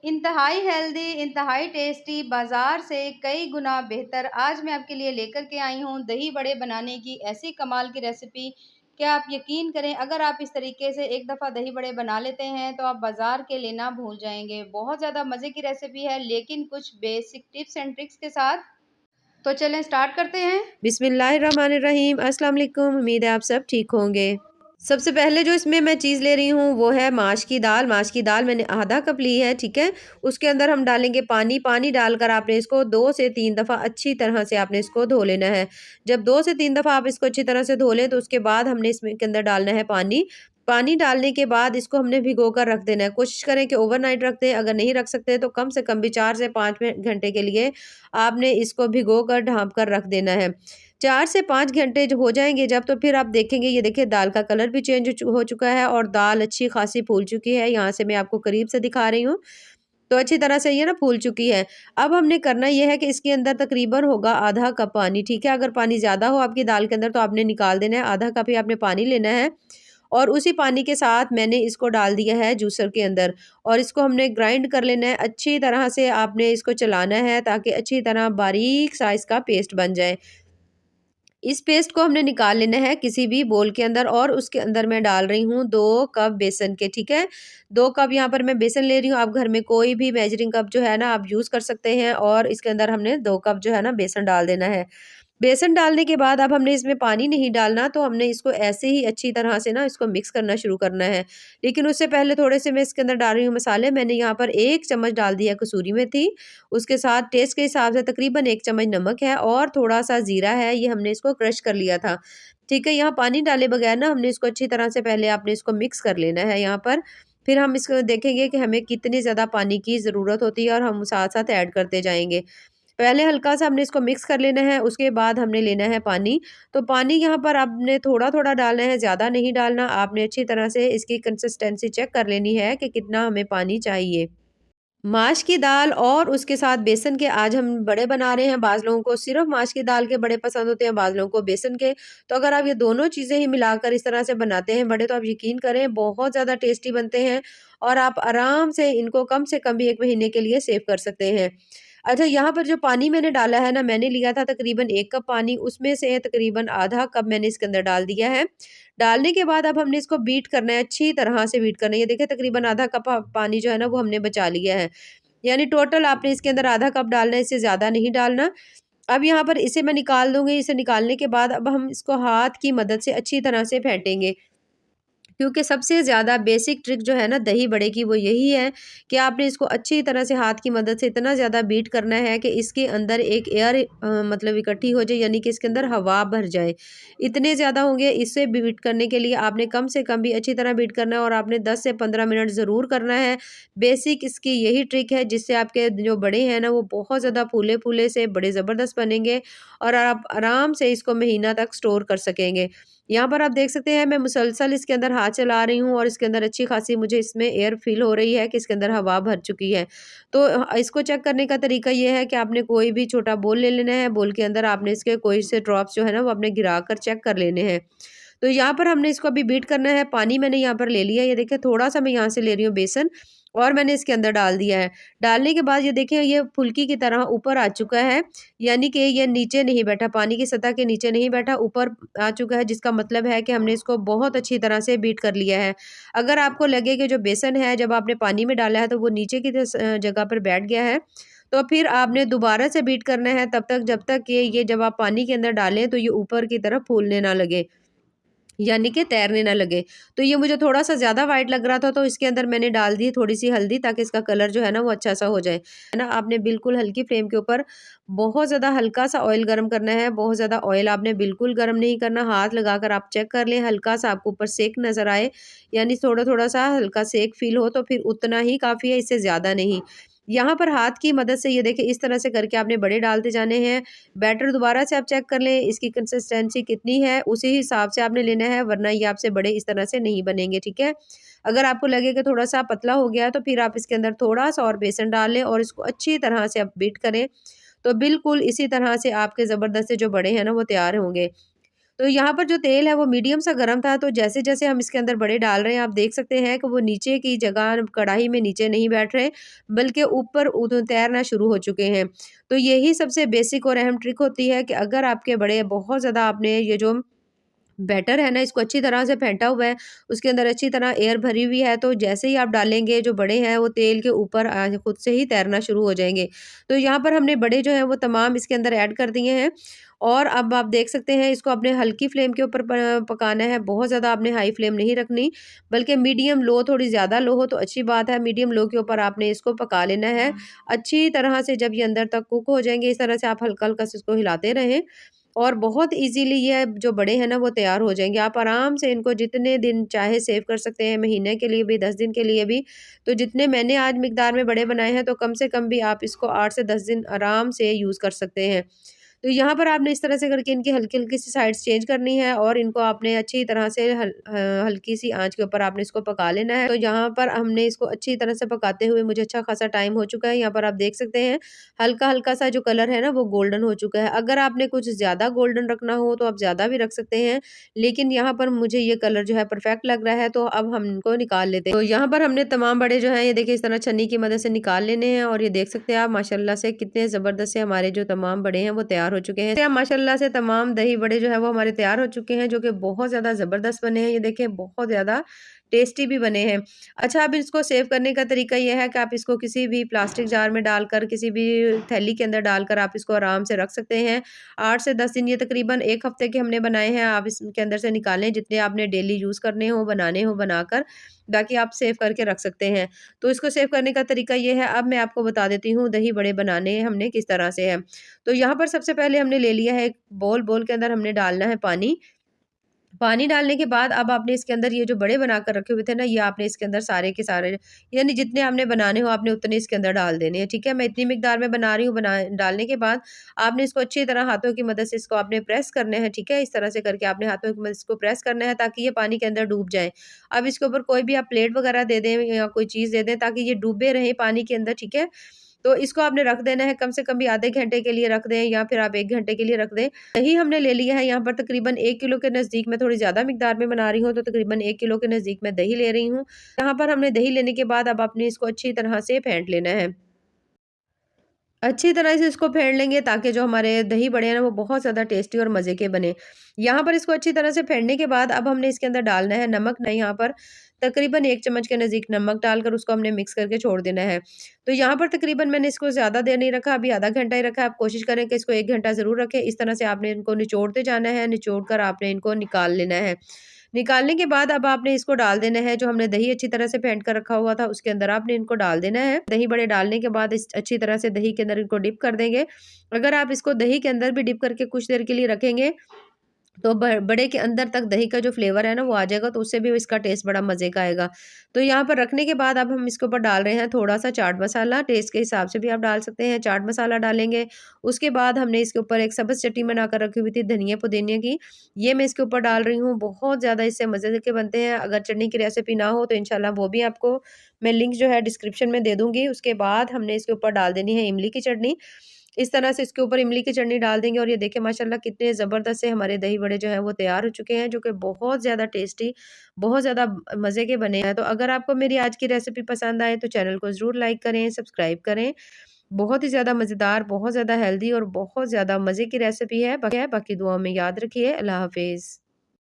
इंतहाई हेल्दी, इंतहाई टेस्टी, बाज़ार से कई गुना बेहतर। आज मैं आपके लिए लेकर के आई हूँ दही बड़े बनाने की ऐसी कमाल की रेसिपी। क्या आप यकीन करें, अगर आप इस तरीके से एक दफ़ा दही बड़े बना लेते हैं तो आप बाज़ार के लेना भूल जाएँगे। बहुत ज़्यादा मज़े की रेसिपी है, लेकिन कुछ बेसिक टिप्स एंड ट्रिक्स के साथ। तो चलें स्टार्ट करते हैं। बिस्मिल्लाहिर्रहमानिर्रहीम। अस्सलाम वालेकुम। उम्मीद है आप सब ठीक होंगे। सबसे पहले जो इसमें मैं चीज़ ले रही हूँ वो है माश की दाल। माश की दाल मैंने आधा कप ली है, ठीक है। उसके अंदर हम डालेंगे पानी। पानी डालकर आपने इसको 2 से 3 दफ़ा अच्छी तरह से आपने इसको धो लेना है। जब 2 से 3 दफ़ा आप इसको अच्छी तरह से धो लें तो उसके बाद हमने इसमें के अंदर डालना है पानी। पानी डालने के बाद इसको हमने भिगो कर रख देना है। कोशिश करें कि ओवरनाइट रख दें, अगर नहीं रख सकते तो कम से कम भी 4 से 5 घंटे के लिए आपने इसको भिगो कर ढाँप कर रख देना है। 4 से 5 घंटे जो हो जाएँगे जब, तो फिर आप देखेंगे, ये देखिए दाल का कलर भी चेंज हो चुका है और दाल अच्छी खासी फूल चुकी है। यहाँ से मैं आपको करीब से दिखा रही हूँ। तो अच्छी तरह से ये ना फूल चुकी है। अब हमने करना ये है कि इसके अंदर तकरीबन होगा आधा कप पानी, ठीक है। अगर पानी ज़्यादा हो आपकी दाल के अंदर तो आपने निकाल देना है। आधा कप ही आपने पानी लेना है और उसी पानी के साथ मैंने इसको डाल दिया है जूसर के अंदर और इसको हमने ग्राइंड कर लेना है। अच्छी तरह से आपने इसको चलाना है ताकि अच्छी तरह बारीक सा इसका पेस्ट बन जाए। इस पेस्ट को हमने निकाल लेना है किसी भी बोल के अंदर और उसके अंदर मैं डाल रही हूँ 2 कप बेसन के, ठीक है। 2 कप यहाँ पर मैं बेसन ले रही हूँ। आप घर में कोई भी मेजरिंग कप जो है ना आप यूज़ कर सकते हैं और इसके अंदर हमने 2 कप जो है ना बेसन डाल देना है। बेसन डालने के बाद अब हमने इसमें पानी नहीं डालना, तो हमने इसको ऐसे ही अच्छी तरह से ना इसको मिक्स करना शुरू करना है। लेकिन उससे पहले थोड़े से मैं इसके अंदर डाल रही हूँ मसाले। मैंने यहाँ पर 1 चम्मच डाल दिया कसूरी मेथी, उसके साथ टेस्ट के हिसाब से तकरीबन 1 चम्मच नमक है और थोड़ा-सा जीरा है, ये हमने इसको क्रश कर लिया था। ठीक है, यहाँ पानी डाले बगैर ना हमने इसको अच्छी तरह से पहले आपने इसको मिक्स कर लेना है यहाँ पर। फिर हम इसको देखेंगे कि हमें कितनी ज़्यादा पानी की ज़रूरत होती है और हम साथ-साथ ऐड करते जाएँगे। पहले हल्का-सा हमने इसको मिक्स कर लेना है, उसके बाद हमने लेना है पानी। तो पानी यहाँ पर आपने थोड़ा-थोड़ा डालना है, ज़्यादा नहीं डालना। आपने अच्छी तरह से इसकी कंसिस्टेंसी चेक कर लेनी है कि कितना हमें पानी चाहिए। माश की दाल और उसके साथ बेसन के आज हम बड़े बना रहे हैं। बाज़ लोगों को सिर्फ़ माश की दाल के बड़े पसंद होते हैं, बाज़ लोगों को बेसन के। तो अगर आप ये दोनों चीज़ें ही मिलाकर इस तरह से बनाते हैं बड़े, तो आप यकीन करें बहुत ज़्यादा टेस्टी बनते हैं और आप आराम से इनको कम से कम भी 1 महीने के लिए सेव कर सकते हैं। अच्छा, यहाँ पर जो पानी मैंने डाला है ना, मैंने लिया था तकरीबन 1 कप पानी, उसमें से तकरीबन आधा कप मैंने इसके अंदर डाल दिया है। डालने के बाद अब हमने इसको बीट करना है, अच्छी तरह से बीट करना है। ये देखिए तकरीबन आधा कप पानी जो है ना वो हमने बचा लिया है। यानी टोटल आपने इसके अंदर आधा कप डालना है, इससे ज़्यादा नहीं डालना। अब यहाँ पर इसे मैं निकाल दूँगी, इसे निकालने के बाद अब हम इसको हाथ की मदद से अच्छी तरह से फेंटेंगे। क्योंकि सबसे ज़्यादा बेसिक ट्रिक जो है ना दही बड़े की वो यही है कि आपने इसको अच्छी तरह से हाथ की मदद से इतना ज़्यादा बीट करना है कि इसके अंदर एक एयर मतलब इकट्ठी हो जाए, यानी कि इसके अंदर हवा भर जाए। इतने ज़्यादा होंगे, इससे बीट करने के लिए आपने कम से कम भी अच्छी तरह बीट करना है और आपने 10 से 15 मिनट ज़रूर करना है। बेसिक इसकी यही ट्रिक है जिससे आपके जो बड़े हैं ना वो बहुत ज़्यादा फूले-फूले से बड़े ज़बरदस्त बनेंगे और आप आराम से इसको महीना तक स्टोर कर सकेंगे। यहाँ पर आप देख सकते हैं मैं मुसलसल इसके अंदर हाथ चला रही हूँ और इसके अंदर अच्छी खासी मुझे इसमें एयर फील हो रही है कि इसके अंदर हवा भर चुकी है। तो इसको चेक करने का तरीका ये है कि आपने कोई भी छोटा बोल ले लेना है, बोल के अंदर आपने इसके कोई से ड्रॉप्स जो है ना वो आपने गिरा कर चेक कर लेने हैं। तो यहाँ पर हमने इसको अभी बीट करना है। पानी मैंने यहाँ पर ले लिया है, ये देखिए थोड़ा-सा मैं यहाँ से ले रही हूँ बेसन और मैंने इसके अंदर डाल दिया है। डालने के बाद ये देखिए ये फुल्की की तरह ऊपर आ चुका है, यानी कि ये नीचे नहीं बैठा, पानी की सतह के नीचे नहीं बैठा, ऊपर आ चुका है, जिसका मतलब है कि हमने इसको बहुत अच्छी तरह से बीट कर लिया है। अगर आपको लगे कि जो बेसन है जब आपने पानी में डाला है तो वो नीचे की जगह पर बैठ गया है, तो फिर आपने दोबारा से बीट करना है तब तक जब तक कि ये जब आप पानी के अंदर डालें तो ये ऊपर की तरफ फूलने ना लगे। यानी कि तैरने ना लगे। तो ये मुझे थोड़ा-सा ज़्यादा व्हाइट लग रहा था तो इसके अंदर मैंने डाल दी थोड़ी-सी हल्दी ताकि इसका कलर जो है ना वो अच्छा-सा हो जाए। है ना? आपने बिल्कुल हल्की फ्लेम के ऊपर बहुत ज़्यादा हल्का-सा ऑयल गरम करना है, बहुत ज़्यादा ऑयल आपने बिल्कुल गरम नहीं करना। हाथ लगाकर आप चेक कर लें, हल्का-सा आपको ऊपर सेक नज़र आए, यानी थोड़ा-थोड़ा सा हल्का सेक फ़ील हो तो फिर उतना ही काफ़ी है, इससे ज़्यादा नहीं। यहाँ पर हाथ की मदद से ये देखिए इस तरह से करके आपने बड़े डालते जाने हैं। बैटर दोबारा से आप चेक कर लें इसकी कंसिस्टेंसी कितनी है, उसी हिसाब से आपने लेना है, वरना ये आपसे बड़े इस तरह से नहीं बनेंगे, ठीक है। अगर आपको लगे कि थोड़ा-सा पतला हो गया है तो फिर आप इसके अंदर थोड़ा-सा और बेसन डाल लें और इसको अच्छी तरह से आप बीट करें। तो बिल्कुल इसी तरह से आपके ज़बरदस्त से जो बड़े हैं ना वो तैयार होंगे। तो यहाँ पर जो तेल है वो मीडियम सा गर्म था, तो जैसे-जैसे हम इसके अंदर बड़े डाल रहे हैं, आप देख सकते हैं कि वो नीचे की जगह कढ़ाई में नीचे नहीं बैठ रहे, बल्कि ऊपर तैरना शुरू हो चुके हैं। तो यही सबसे बेसिक और अहम ट्रिक होती है कि अगर आपके बड़े बहुत ज़्यादा आपने ये जो बैटर है ना इसको अच्छी तरह से फेंटा हुआ है, उसके अंदर अच्छी तरह एयर भरी हुई है, तो जैसे ही आप डालेंगे जो बड़े हैं वो तेल के ऊपर खुद से ही तैरना शुरू हो जाएँगे। तो यहाँ पर हमने बड़े जो हैं वो तमाम इसके अंदर ऐड कर दिए हैं और अब आप देख सकते हैं इसको आपने हल्की फ्लेम के ऊपर पकाना है, बहुत ज़्यादा आपने हाई फ्लेम नहीं रखनी, बल्कि मीडियम लो, थोड़ी ज़्यादा लो हो तो अच्छी बात है, मीडियम लो के ऊपर आपने इसको पका लेना है। अच्छी तरह से जब ये अंदर तक कुक हो जाएँगे, इस तरह से आप हल्का-हल्का से इसको हिलाते रहें और बहुत ईज़िली ये जो बड़े हैं ना वो तैयार हो जाएँगे। आप आराम से इनको जितने दिन चाहे सेव कर सकते हैं, महीने के लिए भी, 10 दिन के लिए भी। तो जितने मैंने आज मिक़दार में बड़े बनाए हैं तो कम से कम भी आप इसको 8 से 10 दिन आराम से यूज़ कर सकते हैं। तो यहाँ पर आपने इस तरह से करके इनकी हल्की-हल्की सी साइड्स चेंज करनी है और इनको आपने अच्छी तरह से हल्की सी आँच के ऊपर आपने इसको पका लेना है। तो यहाँ पर हमने इसको अच्छी तरह से पकाते हुए मुझे अच्छा खासा टाइम हो चुका है। यहाँ पर आप देख सकते हैं हल्का-हल्का सा जो कलर है ना वो गोल्डन हो चुका है। अगर आपने कुछ ज़्यादा गोल्डन रखना हो तो आप ज़्यादा भी रख सकते हैं। लेकिन यहाँ पर मुझे ये कलर जो है परफेक्ट लग रहा है, तो अब हम इनको निकाल लेते हैं। तो यहाँ पर हमने तमाम बड़े जो हैं ये देखिए इस तरह छन्नी की मदद से निकाल लेने हैं और ये देख सकते हैं आप माशाल्लाह से कितने ज़बरदस्त से हमारे जो तमाम बड़े हैं वो तैयार हो चुके हैं। तो माशाल्लाह से तमाम दही बड़े जो है वो हमारे तैयार हो चुके हैं, जो कि बहुत ज़्यादा ज़बरदस्त बने हैं। ये देखिए बहुत ज़्यादा टेस्टी भी बने हैं। अच्छा, अब इसको सेव करने का तरीका ये है कि आप इसको किसी भी प्लास्टिक जार में डालकर, किसी भी थैली के अंदर डालकर आप इसको आराम से रख सकते हैं। 8 से 10 दिन, ये तकरीबन 1 हफ्ते के हमने बनाए हैं। आप इसके अंदर से निकालें जितने आपने डेली यूज़ करने हो, बनाने हो बनाकर, ताकि आप सेव करके रख सकते हैं। तो इसको सेव करने का तरीका ये है, अब मैं आपको बता देती हूँ दही बड़े बनाने हमने किस तरह से है। तो यहाँ पर सबसे पहले हमने ले लिया है एक बोल, बोल के अंदर हमने डालना है पानी। पानी डालने के बाद अब आपने इसके अंदर ये जो बड़े बनाकर रखे हुए थे ना, ये आपने इसके अंदर सारे के सारे, यानी जितने आपने बनाने हो आपने उतने इसके अंदर डाल देने हैं, ठीक है? मैं इतनी मिकदार में बना रही हूँ, बना डालने के बाद आपने इसको अच्छी तरह हाथों की मदद से इसको आपने प्रेस करना है, ठीक है? इस तरह से करके आपने हाथों की मदद से इसको प्रेस करना है ताकि ये पानी के अंदर डूब जाए। अब इसके ऊपर कोई भी आप प्लेट वगैरह दे दें या कोई चीज़ दे दें ताकि ये डूबे रहें पानी के अंदर, ठीक है? तो इसको आपने रख देना है, कम से कम भी आधे घंटे के लिए रख दें या फिर आप 1 घंटे के लिए रख दें। दही हमने ले लिया है यहाँ पर तकरीबन 1 किलो के नज़दीक, मैं थोड़ी ज़्यादा मिकदार में बना रही हूँ, तो तकरीबन 1 किलो के नज़दीक मैं दही ले रही हूँ। यहाँ पर हमने दही लेने के बाद अब आपने इसको अच्छी तरह से फेंट लेना है। अच्छी तरह से इसको फेंट लेंगे ताकि जो हमारे दही बड़े हैं ना वो बहुत ज़्यादा टेस्टी और मज़े के बने। यहाँ पर इसको अच्छी तरह से फेंटने के बाद अब हमने इसके अंदर डालना है नमक। नहीं, यहाँ पर तकरीबन 1 चम्मच के नज़दीक नमक डालकर उसको हमने मिक्स करके छोड़ देना है। तो यहाँ पर तकरीबन मैंने इसको ज़्यादा देर नहीं रखा, अभी आधा घंटा ही रखा है। आप कोशिश करें कि इसको 1 घंटा ज़रूर रखें। इस तरह से आपने इनको निचोड़ते जाना है, निचोड़ कर आपने इनको निकाल लेना है। निकालने के बाद अब आपने इसको डाल देना है, जो हमने दही अच्छी तरह से फेंट कर रखा हुआ था उसके अंदर आपने इनको डाल देना है। दही बड़े डालने के बाद इस अच्छी तरह से दही के अंदर इनको डिप कर देंगे। अगर आप इसको दही के अंदर भी डिप करके कुछ देर के लिए रखेंगे तो बड़े के अंदर तक दही का जो फ्लेवर है ना वो आ जाएगा, तो उससे भी इसका टेस्ट बड़ा मज़े का आएगा। तो यहाँ पर रखने के बाद अब हम इसके ऊपर डाल रहे हैं थोड़ा-सा चाट मसाला, टेस्ट के हिसाब से भी आप डाल सकते हैं, चाट मसाला डालेंगे। उसके बाद हमने इसके ऊपर एक सब्ज़ चटनी बनाकर रखी हुई थी धनिया पुदीने की, ये मैं इसके ऊपर डाल रही हूँ। बहुत ज़्यादा इससे मज़े के बनते हैं। अगर चटनी की रेसिपी ना हो तो इंशाल्लाह वो भी आपको मैं लिंक जो है डिस्क्रिप्शन में दे दूँगी। उसके बाद हमने इसके ऊपर डाल देनी है इमली की चटनी। इस तरह से इसके ऊपर इमली की चटनी डाल देंगे और ये देखिए माशाल्लाह कितने ज़बरदस्त से हमारे दही बड़े जो हैं वो तैयार हो चुके हैं, जो कि बहुत ज़्यादा टेस्टी, बहुत ज़्यादा मज़े के बने हैं। तो अगर आपको मेरी आज की रेसिपी पसंद आए तो चैनल को ज़रूर लाइक करें, सब्सक्राइब करें। बहुत ही ज़्यादा मज़ेदार, बहुत ज़्यादा हेल्दी और बहुत ज़्यादा मज़े की रेसिपी है। बाकी दुआओं में याद रखिए। अल्लाह हाफ़िज़।